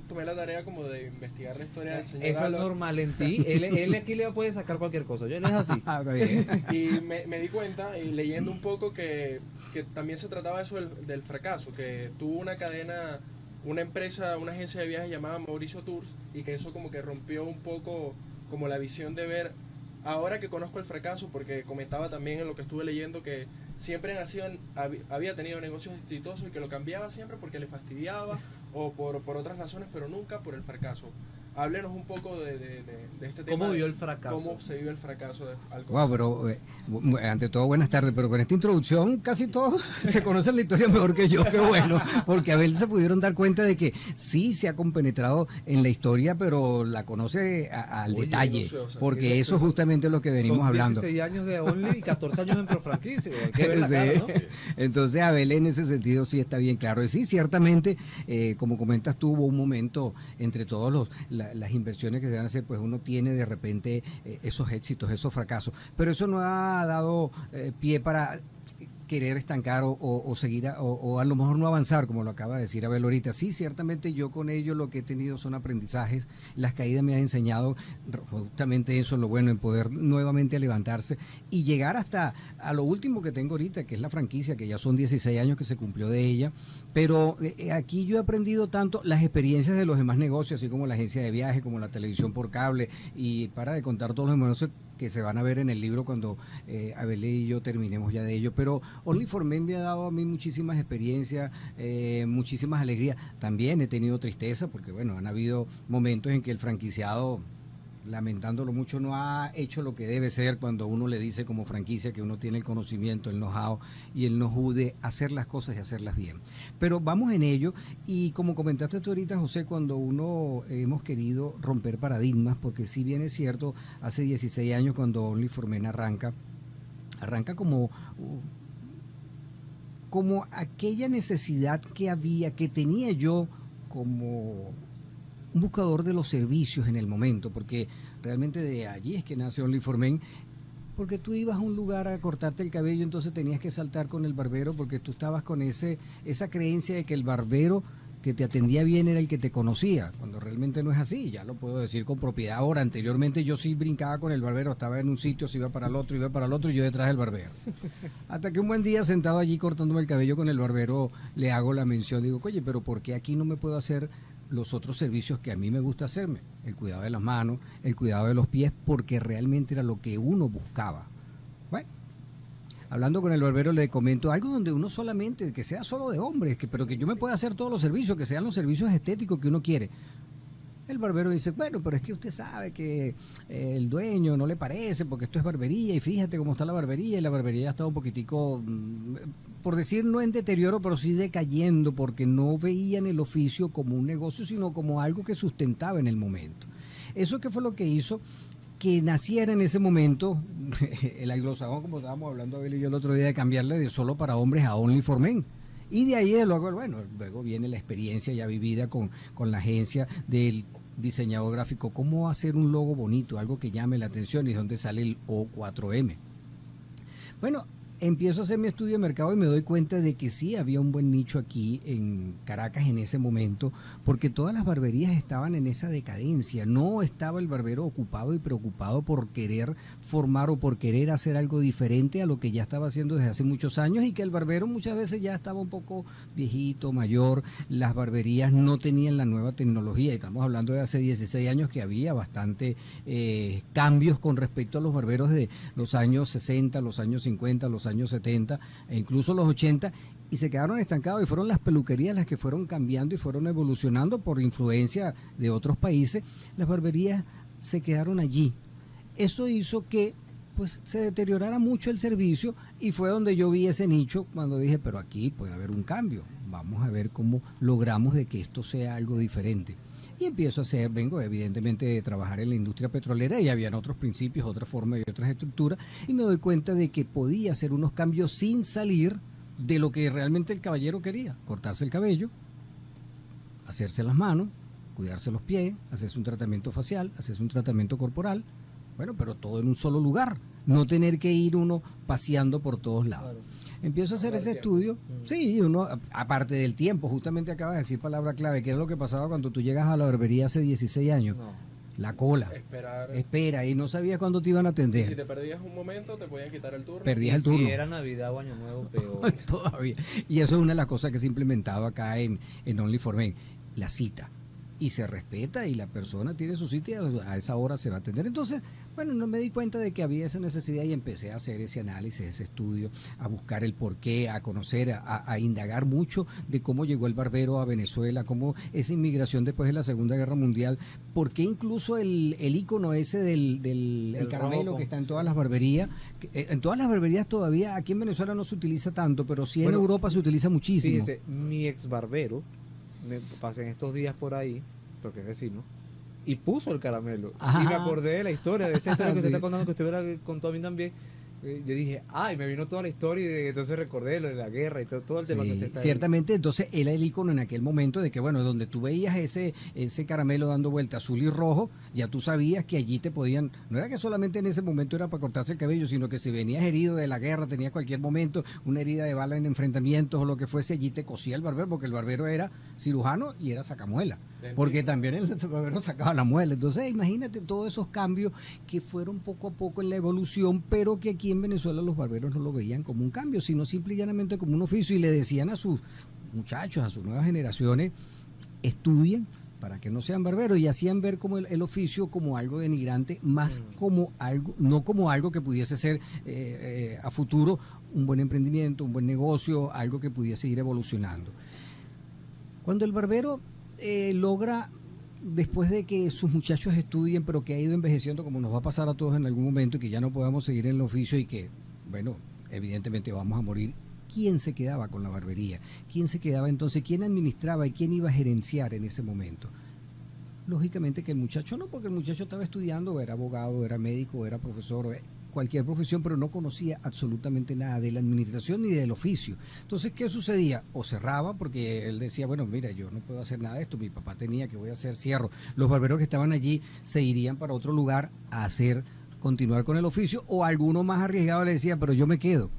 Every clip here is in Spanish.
tomé la tarea como de investigar la historia del señor Eso Álvaro. es normal en ti. Él aquí le puede sacar cualquier cosa. Yo no es así. Ah, está bien. Y me di cuenta, y leyendo un poco, que también se trataba eso del fracaso, que tuvo una cadena, una empresa, una agencia de viajes llamada Mauricio Tours, y que eso como que rompió un poco como la visión de ver, ahora que conozco el fracaso, porque comentaba también en lo que estuve leyendo que siempre había tenido negocios exitosos y que lo cambiaba siempre porque le fastidiaba o por otras razones, pero nunca por el fracaso. Háblenos un poco de este tema. ¿Cómo vio el fracaso? ¿Cómo se vive el fracaso al Wow, pero ante todo buenas tardes, pero con esta introducción casi todos se conocen la historia mejor que yo, qué bueno, porque a ver se pudieron dar cuenta de que sí se ha compenetrado en la historia, pero la conoce al detalle, no sé, o sea, porque eso es justamente lo que venimos Son hablando. 16 años de Only y 14 años en Profranquicia. Hay que ver la cara, ¿no? Entonces Abel en ese sentido sí está bien claro. Y sí, ciertamente, como comentas tú, hubo un momento entre todos las inversiones que se van a hacer, pues uno tiene de repente esos éxitos, esos fracasos, pero eso no ha dado pie para querer estancar o seguir o a lo mejor no avanzar, como lo acaba de decir Abel ahorita. Sí, ciertamente yo con ello lo que he tenido son aprendizajes, las caídas me han enseñado justamente eso, lo bueno, en poder nuevamente levantarse y llegar hasta a lo último que tengo ahorita, que es la franquicia, que ya son 16 años que se cumplió de ella, pero aquí yo he aprendido tanto las experiencias de los demás negocios, así como la agencia de viaje, como la televisión por cable, y para de contar todos los negocios que se van a ver en el libro cuando Abel y yo terminemos ya de ello, pero Only for Men me ha dado a mí muchísimas experiencias, muchísimas alegrías. También he tenido tristeza porque, bueno, han habido momentos en que el franquiciado, lamentándolo mucho, no ha hecho lo que debe ser cuando uno le dice como franquicia que uno tiene el conocimiento, el know-how y el know-how de hacer las cosas y hacerlas bien. Pero vamos en ello, y como comentaste tú ahorita, José, cuando uno hemos querido romper paradigmas, porque si bien es cierto, hace 16 años cuando Only for Men arranca como aquella necesidad que tenía yo como un buscador de los servicios en el momento, porque realmente de allí es que nace Only for Men, porque tú ibas a un lugar a cortarte el cabello, entonces tenías que saltar con el barbero, porque tú estabas con esa creencia de que el barbero que te atendía bien era el que te conocía, cuando realmente no es así, ya lo puedo decir con propiedad ahora. Anteriormente yo sí brincaba con el barbero, estaba en un sitio, se iba para el otro y yo detrás del barbero. Hasta que un buen día, sentado allí cortándome el cabello con el barbero, le hago la mención, digo, oye, pero ¿por qué aquí no me puedo hacer los otros servicios que a mí me gusta hacerme? El cuidado de las manos, el cuidado de los pies, porque realmente era lo que uno buscaba. Bueno, hablando con el barbero le comento algo donde uno solamente, que sea solo de hombres, pero que yo me pueda hacer todos los servicios, que sean los servicios estéticos que uno quiere. El barbero dice, bueno, pero es que usted sabe que el dueño no le parece, porque esto es barbería, y fíjate cómo está la barbería, y la barbería ya está un poquitico, por decir no en deterioro, pero sí decayendo, porque no veían el oficio como un negocio, sino como algo que sustentaba en el momento. ¿Eso qué fue lo que hizo? Que naciera en ese momento el anglosajón, como estábamos hablando Abel y yo el otro día, de cambiarle de solo para hombres a Only for Men. Y de ahí luego viene la experiencia ya vivida con la agencia del diseñador gráfico, cómo hacer un logo bonito, algo que llame la atención, y es donde sale el O4M. Bueno, empiezo a hacer mi estudio de mercado y me doy cuenta de que sí había un buen nicho aquí en Caracas en ese momento, porque todas las barberías estaban en esa decadencia. No estaba el barbero ocupado y preocupado por querer formar o por querer hacer algo diferente a lo que ya estaba haciendo desde hace muchos años, y que el barbero muchas veces ya estaba un poco viejito, mayor. Las barberías no tenían la nueva tecnología, y estamos hablando de hace 16 años que había bastante cambios con respecto a los barberos de los años 60, los años 50, los años 70 e incluso los 80, y se quedaron estancados, y fueron las peluquerías las que fueron cambiando y fueron evolucionando por influencia de otros países. Las barberías se quedaron allí. Eso hizo que pues se deteriorara mucho el servicio, y fue donde yo vi ese nicho cuando dije, pero aquí puede haber un cambio, vamos a ver cómo logramos de que esto sea algo diferente. Y empiezo a vengo evidentemente de trabajar en la industria petrolera, y habían otros principios, otras formas y otras estructuras, y me doy cuenta de que podía hacer unos cambios sin salir de lo que realmente el caballero quería: cortarse el cabello, hacerse las manos, cuidarse los pies, hacerse un tratamiento facial, hacerse un tratamiento corporal, bueno, pero todo en un solo lugar, no tener que ir uno paseando por todos lados. Claro. empiezo a hacer ese estudio. Sí, uno, aparte del tiempo, justamente acabas de decir palabra clave, que es lo que pasaba cuando tú llegas a la barbería hace 16 años. No. La cola. Espera, y no sabías cuándo te iban a atender. Y si te perdías un momento, te podían quitar el turno. Perdías el turno. Si era Navidad o Año Nuevo, peor. Todavía. Y eso es una de las cosas que se ha implementado acá en OnlyForMen, la cita. Y se respeta y la persona tiene su cita y a esa hora se va a atender. Entonces, bueno, no me di cuenta de que había esa necesidad y empecé a hacer ese análisis, ese estudio, a buscar el porqué, a conocer, a indagar mucho de cómo llegó el barbero a Venezuela, cómo esa inmigración después de la Segunda Guerra Mundial, por qué incluso el ícono ese del caramelo que está en todas las barberías. En todas las barberías todavía, aquí en Venezuela no se utiliza tanto, pero sí en Europa se utiliza muchísimo. Fíjese, mi ex barbero, me pasé en estos días por ahí, porque es vecino, y puso el caramelo. Ajá. Y me acordé de la historia, de esa historia que Sí. usted está contando, que usted me la contó a mí también. Yo dije, ay, me vino toda la historia y entonces recordé lo de la guerra y todo el tema que Sí, usted está ciertamente, entonces era el icono en aquel momento de que, bueno, donde tú veías ese caramelo dando vuelta azul y rojo, ya tú sabías que allí te podían, no era que solamente en ese momento era para cortarse el cabello, sino que si venías herido de la guerra, tenías cualquier momento una herida de bala en enfrentamientos o lo que fuese, allí te cosía el barbero, porque el barbero era cirujano y era sacamuela, porque también el barbero sacaba la muela. Entonces, imagínate todos esos cambios que fueron poco a poco en la evolución, pero que aquí en Venezuela los barberos no lo veían como un cambio, sino simple y llanamente como un oficio, y le decían a sus muchachos, a sus nuevas generaciones, estudien para que no sean barberos, y hacían ver como el oficio como algo denigrante, más como algo, no como algo que pudiese ser a futuro un buen emprendimiento, un buen negocio, algo que pudiese ir evolucionando. Cuando el barbero logra, después de que sus muchachos estudien, pero que ha ido envejeciendo, como nos va a pasar a todos en algún momento, y que ya no podamos seguir en el oficio y que, bueno, evidentemente vamos a morir, ¿quién se quedaba con la barbería? ¿Quién se quedaba entonces? ¿Quién administraba y quién iba a gerenciar en ese momento? Lógicamente que el muchacho no, porque el muchacho estaba estudiando, era abogado, era médico, era profesor, cualquier profesión, pero no conocía absolutamente nada de la administración ni del oficio. Entonces, ¿qué sucedía? O cerraba, porque él decía, bueno, mira, yo no puedo hacer nada de esto, mi papá tenía, que voy a hacer, cierro. Los barberos que estaban allí se irían para otro lugar a continuar con el oficio, o alguno más arriesgado le decía, pero yo me quedo.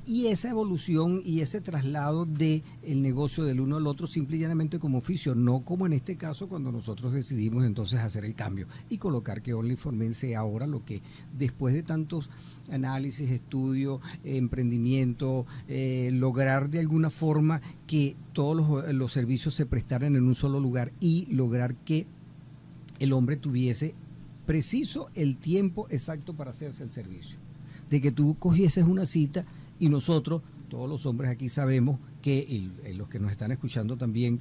Y esa evolución y ese traslado de el negocio del uno al otro, simple y llanamente como oficio, no como en este caso cuando nosotros decidimos entonces hacer el cambio y colocar que OnlyForMen sea ahora lo que, después de tantos análisis, estudios, emprendimiento, lograr de alguna forma que todos los servicios se prestaran en un solo lugar y lograr que el hombre tuviese preciso el tiempo exacto para hacerse el servicio. De que tú cogieses una cita y nosotros, todos los hombres aquí sabemos que, y los que nos están escuchando también,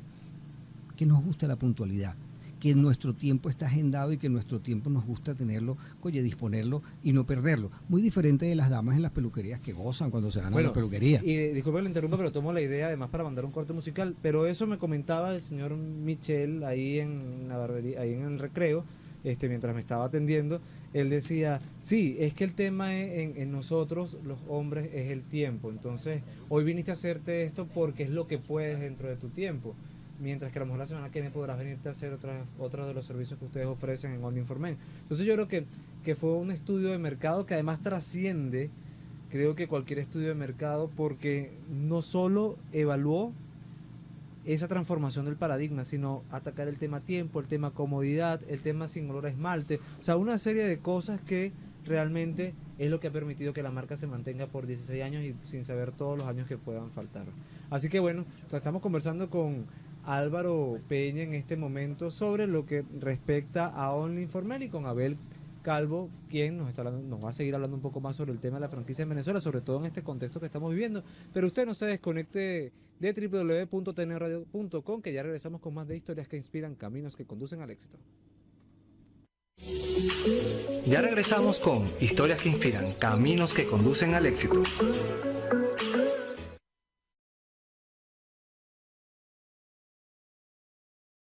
que nos gusta la puntualidad, que nuestro tiempo está agendado y que nuestro tiempo nos gusta tenerlo, disponerlo y no perderlo. Muy diferente de las damas en las peluquerías que gozan cuando se van a la peluquería. Y disculpe que lo interrumpa, pero tomo la idea además para mandar un corte musical, pero eso me comentaba el señor Michel ahí en la barbería, ahí en el recreo, mientras me estaba atendiendo. Él decía, sí, es que el tema en nosotros, los hombres, es el tiempo. Entonces, hoy viniste a hacerte esto porque es lo que puedes dentro de tu tiempo. Mientras que a lo mejor la semana que viene podrás venirte a hacer otros de los servicios que ustedes ofrecen en OnlyForMen. Entonces, yo creo que fue un estudio de mercado que además trasciende, creo que cualquier estudio de mercado, porque no solo evaluó esa transformación del paradigma, sino atacar el tema tiempo, el tema comodidad, el tema sin olor a esmalte, o sea, una serie de cosas que realmente es lo que ha permitido que la marca se mantenga por 16 años y sin saber todos los años que puedan faltar. Así que bueno, estamos conversando con Álvaro Peña en este momento sobre lo que respecta a OnlyForMen y con Abel Calvo, quien nos va a seguir hablando un poco más sobre el tema de la franquicia en Venezuela, sobre todo en este contexto que estamos viviendo. Pero usted no se desconecte de www.tnradio.com, que ya regresamos con más de historias que inspiran, caminos que conducen al éxito. Ya regresamos con historias que inspiran, caminos que conducen al éxito.